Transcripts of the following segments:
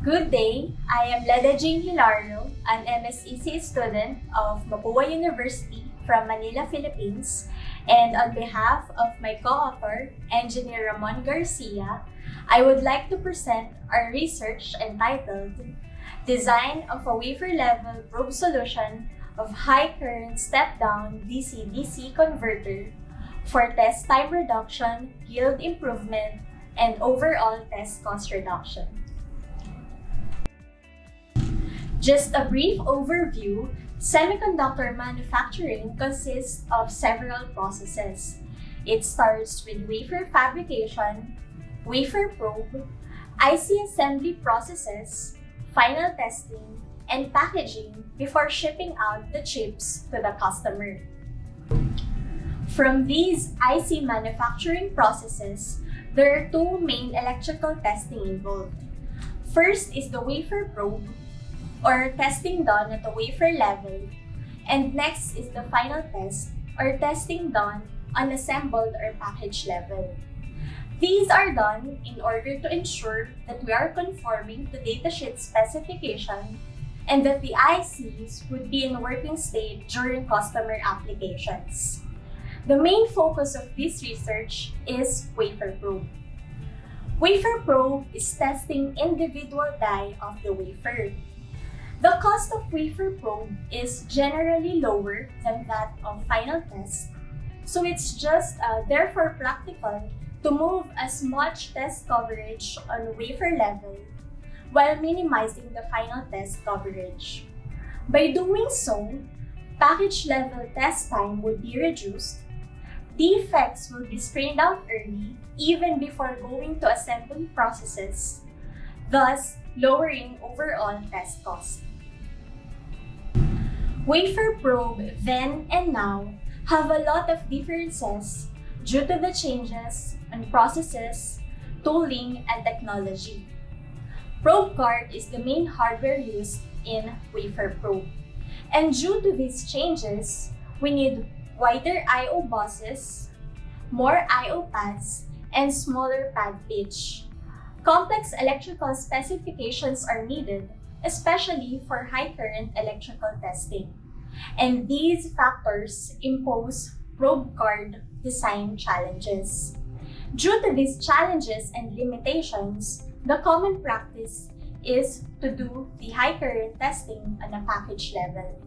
Good day, I am Leda Jane Hilario, an MSEC student of Mapua University from Manila, Philippines, and on behalf of my co-author, Engineer Ramon Garcia, I would like to present our research entitled Design of a Wafer-level Probe Solution of High Current Step-Down DC-DC Converter for Test Time Reduction, Yield Improvement, and Overall Test Cost Reduction. Just a brief overview, semiconductor manufacturing consists of several processes. It starts with wafer fabrication, wafer probe, IC assembly processes, final testing, and packaging before shipping out the chips to the customer. From these IC manufacturing processes, there are two main electrical testing involved. First is the wafer probe, or testing done at the wafer level, and next is the final test, or testing done on assembled or package level. These are done in order to ensure that we are conforming to datasheet specification and that the ICs would be in working state during customer applications. The main focus of this research is wafer probe. Wafer probe is testing individual die of the wafer. The cost of wafer probe is generally lower than that of final test, so it's just therefore practical to move as much test coverage on wafer level while minimizing the final test coverage. By doing so, package level test time would be reduced, defects will be screened out early even before going to assembly processes, thus lowering overall test cost. Wafer probe then and now have a lot of differences due to the changes in processes, tooling, and technology. Probe card is the main hardware used in wafer probe. And due to these changes, we need wider I/O buses, more I/O pads, and smaller pad pitch. Complex electrical specifications are needed, especially for high current electrical testing. And these factors impose probe card design challenges. Due to these challenges and limitations, the common practice is to do the high current testing on a package level.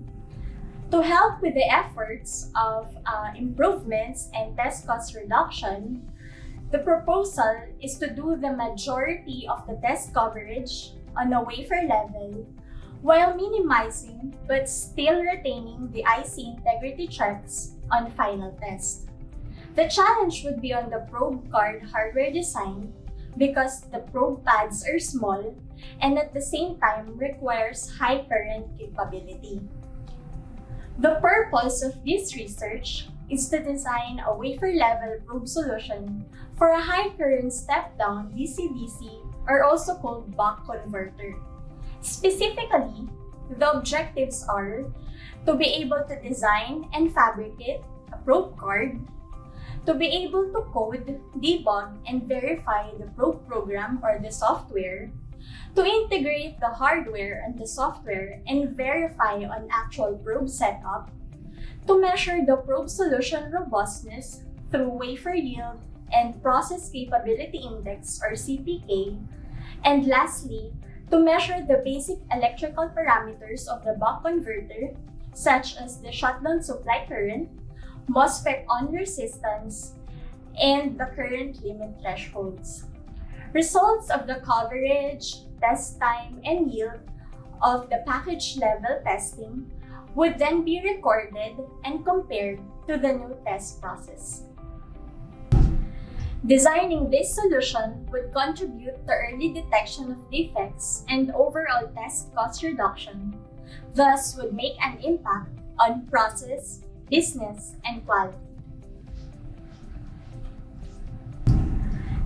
To help with the efforts of improvements and test cost reduction, the proposal is to do the majority of the test coverage on a wafer level while minimizing but still retaining the IC integrity checks on final test. The challenge would be on the probe card hardware design because the probe pads are small and at the same time requires high current capability. The purpose of this research is to design a wafer-level probe solution for a high-current step-down DC-DC, or also called buck converter. Specifically, the objectives are to be able to design and fabricate a probe card, to be able to code, debug, and verify the probe program or the software, to integrate the hardware and the software and verify on actual probe setup, to measure the probe solution robustness through wafer yield and process capability index or CPK, and lastly, to measure the basic electrical parameters of the buck converter such as the shutdown supply current, MOSFET on resistance, and the current limit thresholds. Results of the coverage, test time, and yield of the package level testing would then be recorded and compared to the new test process. Designing this solution would contribute to early detection of defects and overall test cost reduction, thus would make an impact on process, business, and quality.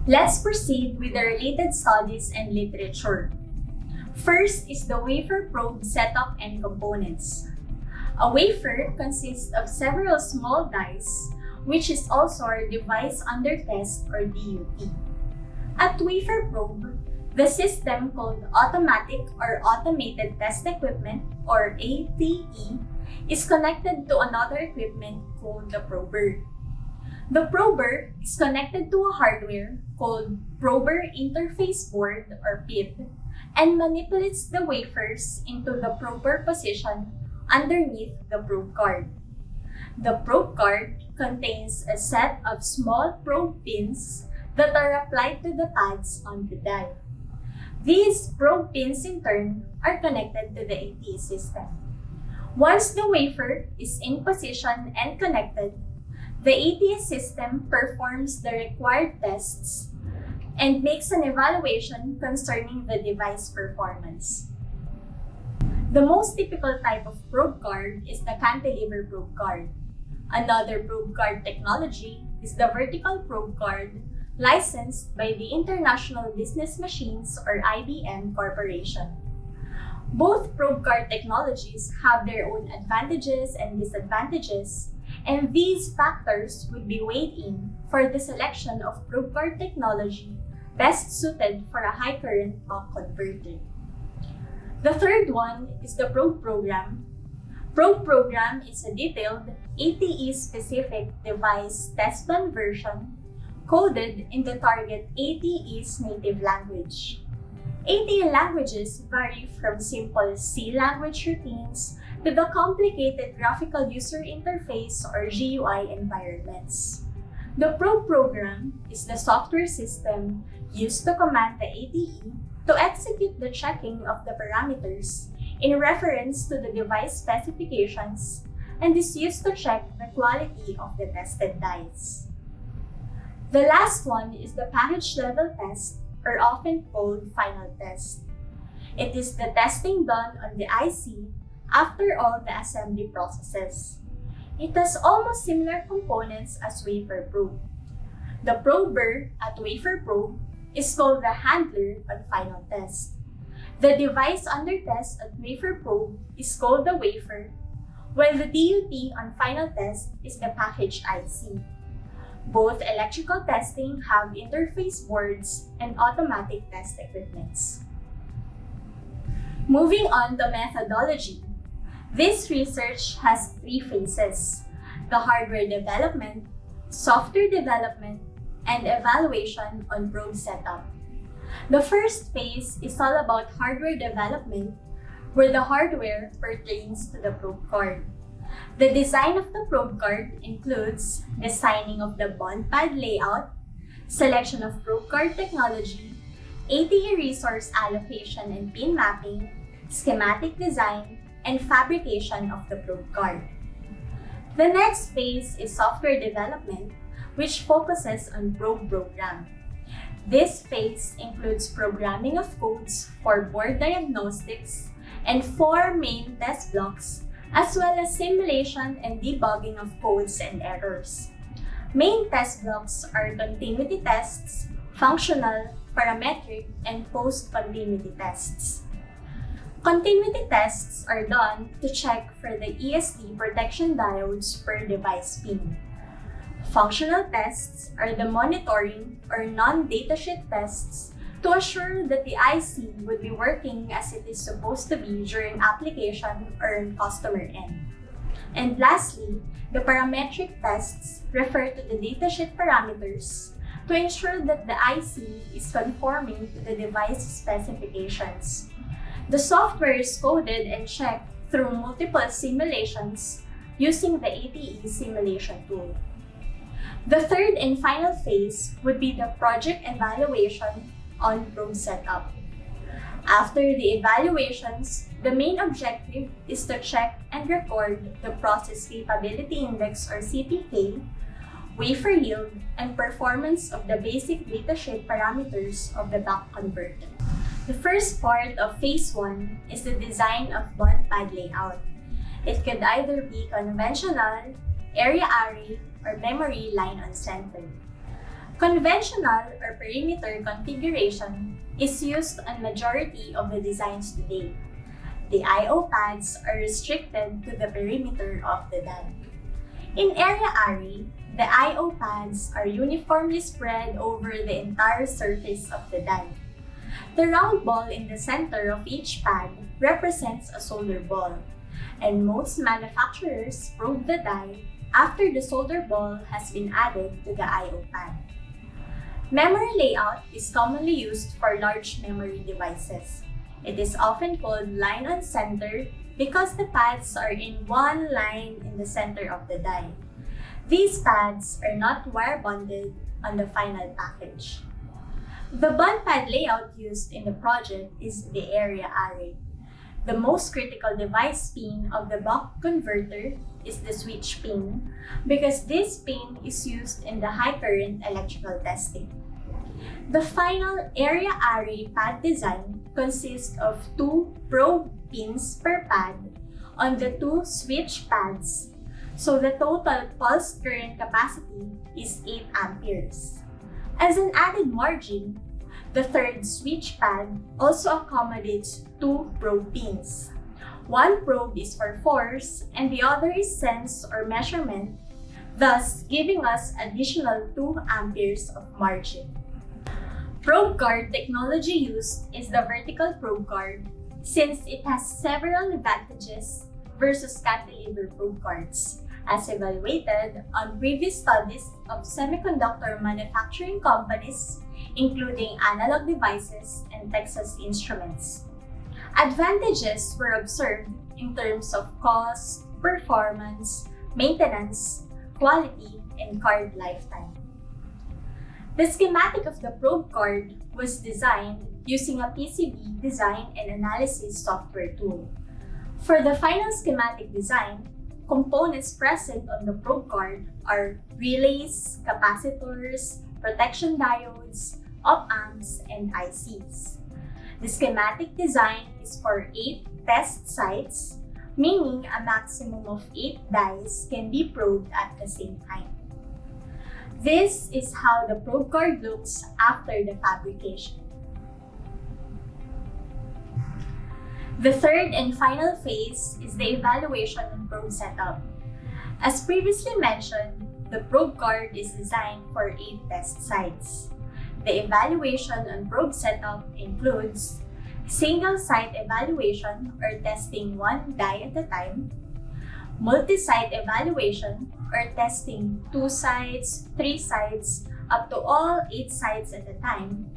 Let's proceed with the related studies and literature. First is the wafer probe setup and components. A wafer consists of several small dies, which is also our device under test or DUT. At wafer probe, The system called Automatic or Automated Test Equipment or ATE is connected to another equipment called the prober. The prober is connected to a hardware called Prober Interface Board or PIB and manipulates the wafers into the proper position underneath the probe card. The probe card contains a set of small probe pins that are applied to the pads on the die. These probe pins in turn are connected to the ATE system. Once the wafer is in position and connected, the ATE system performs the required tests and makes an evaluation concerning the device performance. The most typical type of probe card is the cantilever probe card. Another probe card technology is the vertical probe card licensed by the International Business Machines or IBM Corporation. Both probe card technologies have their own advantages and disadvantages, and these factors would be weighed in for the selection of probe card technology best suited for a high current buck converter. The third one is the probe program. Probe program is a detailed ATE-specific device test plan version coded in the target ATE's native language. ATE languages vary from simple C language routines to the complicated graphical user interface or GUI environments. The probe program is the software system used to command the ATE to execute the checking of the parameters in reference to the device specifications and is used to check the quality of the tested dies. The last one is the package level test, or often called final test. It is the testing done on the IC after all the assembly processes. It has almost similar components as wafer probe. The prober at wafer probe is called the handler on final test. The device under test at wafer probe is called the wafer, while the DUT on final test is the package IC. Both electrical testing have interface boards and automatic test equipments. Moving on to methodology. This research has three phases: the hardware development, software development, and evaluation on probe setup. The first phase is all about hardware development, where the hardware pertains to the probe card. The design of the probe card includes designing of the bond pad layout, selection of probe card technology, ATE resource allocation and pin mapping, schematic design, and fabrication of the probe card. The next phase is software development, which focuses on probe program. This phase includes programming of codes for board diagnostics and 4 main test blocks, as well as simulation and debugging of codes and errors. Main test blocks are continuity tests, functional, parametric, and post-continuity tests. Continuity tests are done to check for the ESD protection diodes per device pin. Functional tests are the monitoring or non-datasheet tests to assure that the IC would be working as it is supposed to be during application or on customer end. And lastly, the parametric tests refer to the datasheet parameters to ensure that the IC is conforming to the device specifications. The software is coded and checked through multiple simulations using the ATE simulation tool. The third and final phase would be the project evaluation on probe setup. After the evaluations, the main objective is to check and record the process capability index or CPK, wafer yield, and performance of the basic datasheet parameters of the buck converter. The first part of phase 1 is the design of bond pad layout. It could either be conventional, area array, or memory line on center. Conventional or perimeter configuration is used on majority of the designs today. The I/O pads are restricted to the perimeter of the die. In area array, the I/O pads are uniformly spread over the entire surface of the die. The round ball in the center of each pad represents a solder ball, and most manufacturers probe the die after the solder ball has been added to the I/O pad. Memory layout is commonly used for large memory devices. It is often called line on center because the pads are in one line in the center of the die. These pads are not wire bonded on the final package. The bond pad layout used in the project is the area array. The most critical device pin of the buck converter is the switch pin because this pin is used in the high current electrical testing. The final area array pad design consists of 2 probe pins per pad on the 2 switch pads, so the total pulse current capacity is 8 amperes. As an added margin, the third switch pad also accommodates 2 probe pins. One probe is for force and the other is sense or measurement, thus giving us additional 2 amperes of margin. Probe card technology used is the vertical probe card since it has several advantages versus cantilever probe cards, as evaluated on previous studies of semiconductor manufacturing companies, including Analog Devices and Texas Instruments. Advantages were observed in terms of cost, performance, maintenance, quality, and card lifetime. The schematic of the probe card was designed using a PCB design and analysis software tool. For the final schematic design, components present on the probe card are relays, capacitors, protection diodes, op-amps, and ICs. The schematic design is for 8 test sites, meaning a maximum of 8 dies can be probed at the same time. This is how the probe card looks after the fabrication. The third and final phase is the evaluation and probe setup. As previously mentioned, the probe card is designed for 8 test sites. The evaluation and probe setup includes single site evaluation or testing one die at a time, multi-site evaluation or testing 2 sites, 3 sites, up to all 8 sites at a time,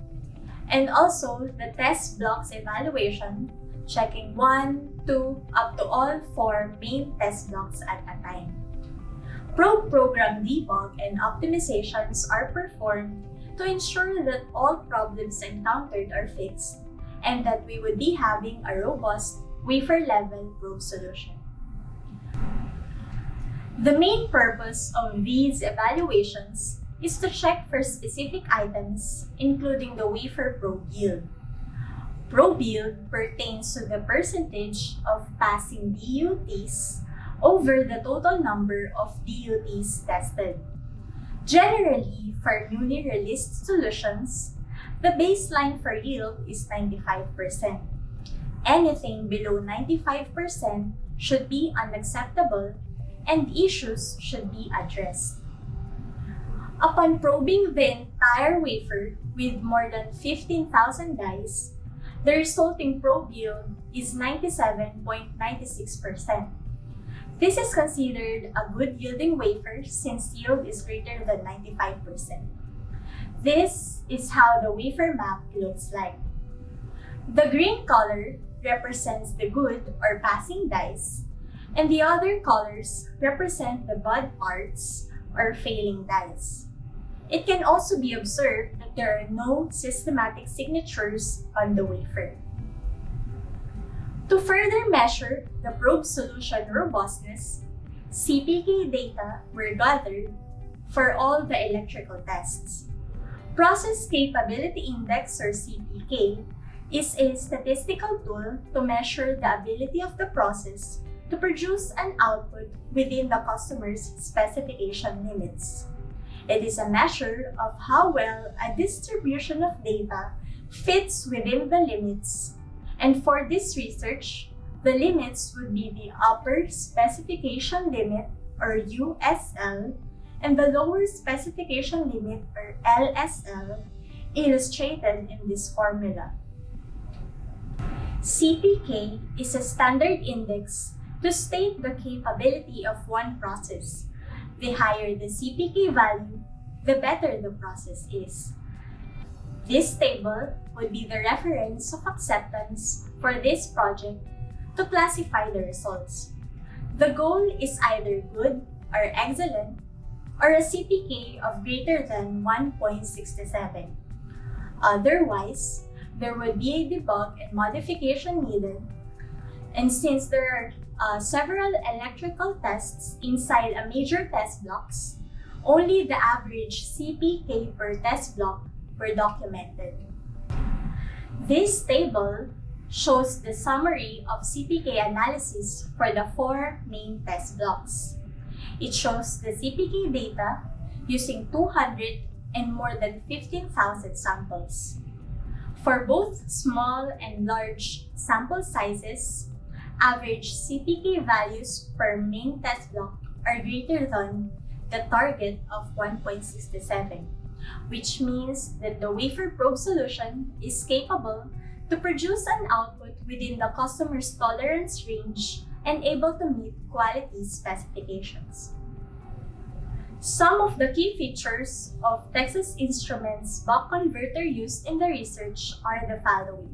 and also the test blocks evaluation, checking 1, 2, up to all 4 main test blocks at a time. Probe program debug and optimizations are performed to ensure that all problems encountered are fixed and that we would be having a robust wafer-level probe solution. The main purpose of these evaluations is to check for specific items, including the wafer probe yield. Probe yield pertains to the percentage of passing DUTs over the total number of DUTs tested. Generally, for newly released solutions, the baseline for yield is 95%. Anything below 95% should be unacceptable and issues should be addressed. Upon probing the entire wafer with more than 15,000 dies, the resulting probe yield is 97.96%. This is considered a good yielding wafer since yield is greater than 95%. This is how the wafer map looks like. The green color represents the good or passing dies, and the other colors represent the bad parts or failing dies. It can also be observed that there are no systematic signatures on the wafer. To further measure the probe solution robustness, CPK data were gathered for all the electrical tests. Process Capability Index or CPK is a statistical tool to measure the ability of the process to produce an output within the customer's specification limits. It is a measure of how well a distribution of data fits within the limits, and for this research, the limits would be the upper specification limit or USL and the lower specification limit or LSL, illustrated in this formula. CPK is a standard index to state the capability of one process. The higher the CPK value, the better the process is. This table would be the reference of acceptance for this project to classify the results. The goal is either good or excellent, or a CPK of greater than 1.67. Otherwise, there would be a debug and modification needed. And since there are several electrical tests inside a major test blocks, only the average CPK per test block were documented. This table shows the summary of CPK analysis for the 4 main test blocks. It shows the CPK data using 200 and more than 15,000 samples. For both small and large sample sizes, average CPK values per main test block are greater than the target of 1.67, which means that the wafer probe solution is capable to produce an output within the customer's tolerance range and able to meet quality specifications. Some of the key features of Texas Instruments buck converter used in the research are the following: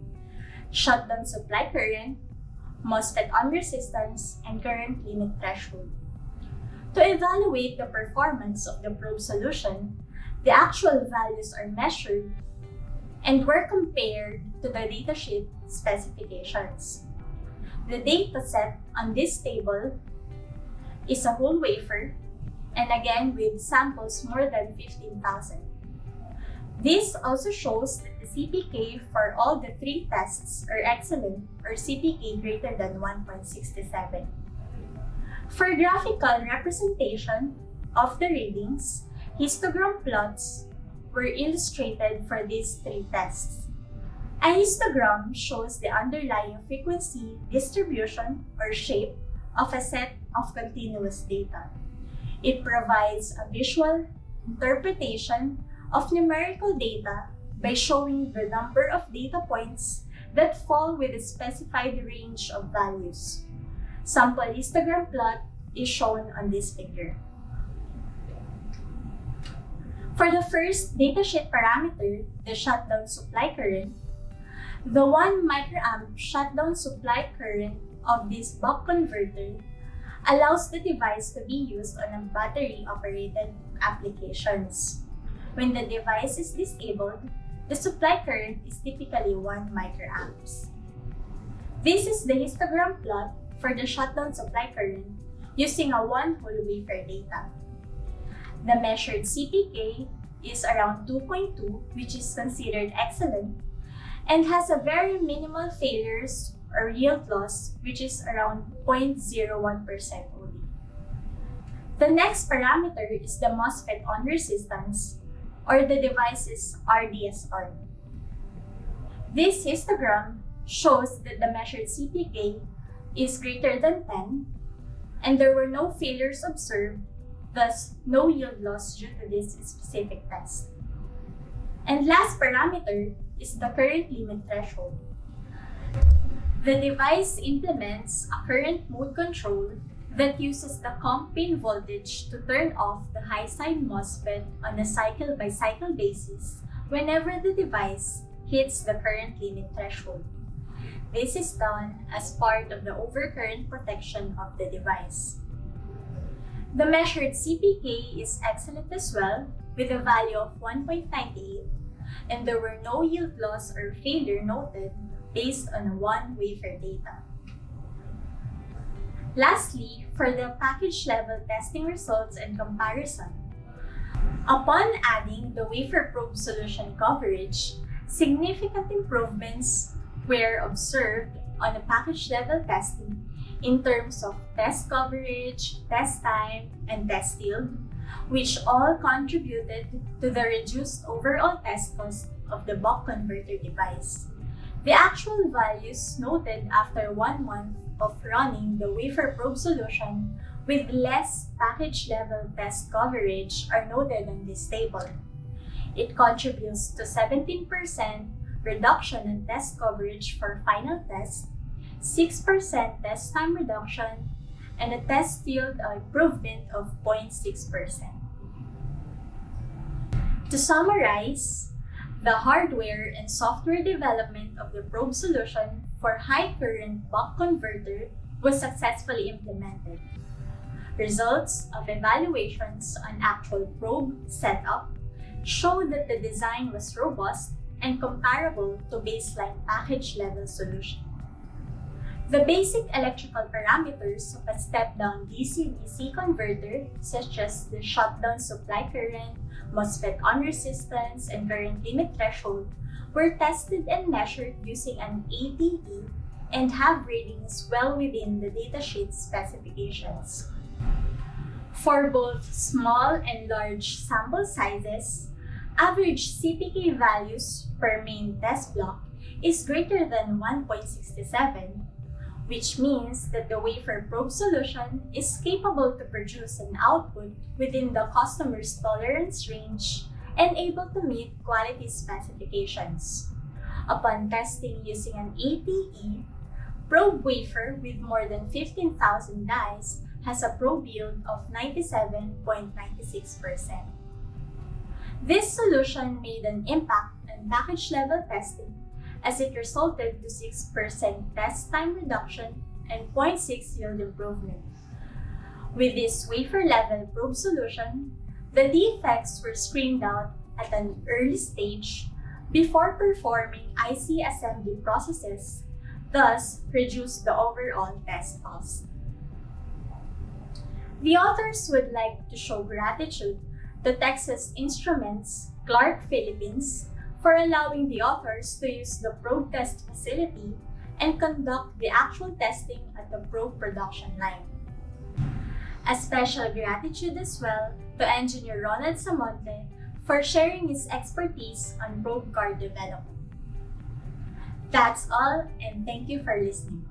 shutdown supply current, MOSFET on resistance, and current limit threshold. To evaluate the performance of the probe solution, the actual values are measured and were compared to the datasheet specifications. The dataset on this table is a whole wafer, and again with samples more than 15,000. This also shows that the CPK for all the 3 tests are excellent, or CPK greater than 1.67. For graphical representation of the readings, histogram plots were illustrated for these 3 tests. A histogram shows the underlying frequency distribution or shape of a set of continuous data. It provides a visual interpretation of numerical data by showing the number of data points that fall with a specified range of values. Sample histogram plot is shown on this figure. For the first datasheet parameter, the shutdown supply current, the 1 microamp shutdown supply current of this buck converter allows the device to be used on a battery-operated applications. When the device is disabled, the supply current is typically 1 microamps. This is the histogram plot for the shutdown supply current using a 1 whole wafer data. The measured CPK is around 2.2, which is considered excellent, and has a very minimal failures or yield loss, which is around 0.01% only. The next parameter is the MOSFET on resistance, or the device's RDS on. This histogram shows that the measured CPK is greater than 10, and there were no failures observed, thus no yield loss due to this specific test. And last parameter is the current limit threshold. The device implements a current mode control that uses the comp pin voltage to turn off the high side MOSFET on a cycle-by-cycle basis whenever the device hits the current limit threshold. This is done as part of the overcurrent protection of the device. The measured CPK is excellent as well, with a value of 1.98, and there were no yield loss or failure noted based on 1 wafer data. Lastly, for the package level testing results and comparison, upon adding the wafer probe solution coverage, significant improvements were observed on the package level testing in terms of test coverage, test time, and test yield, which all contributed to the reduced overall test cost of the buck converter device. The actual values noted after 1 month of running the wafer probe solution with less package level test coverage are noted on this table. It contributes to 17% reduction in test coverage for final test 6% test time reduction, and a test yield improvement of 0.6%. To summarize, the hardware and software development of the probe solution for high current buck converter was successfully implemented. Results of evaluations on actual probe setup show that the design was robust and comparable to baseline package level solution. The basic electrical parameters of a step-down DC-DC converter, such as the shutdown supply current, MOSFET on resistance, and current limit threshold, were tested and measured using an ATE and have readings well within the datasheet specifications. For both small and large sample sizes, average CPK values per main test block is greater than 1.67, which means that the wafer probe solution is capable to produce an output within the customer's tolerance range and able to meet quality specifications. Upon testing using an ATE, probe wafer with more than 15,000 dies has a probe yield of 97.96%. This solution made an impact on package level testing as it resulted to 6% test time reduction and 0.6 yield improvement. With this wafer-level probe solution, the defects were screened out at an early stage before performing IC assembly processes, thus reduced the overall test cost. The authors would like to show gratitude to Texas Instruments, Clark, Philippines, for allowing the authors to use the probe test facility and conduct the actual testing at the probe production line. A special gratitude as well to engineer Ronald Samonte for sharing his expertise on probe card development. That's all, and thank you for listening.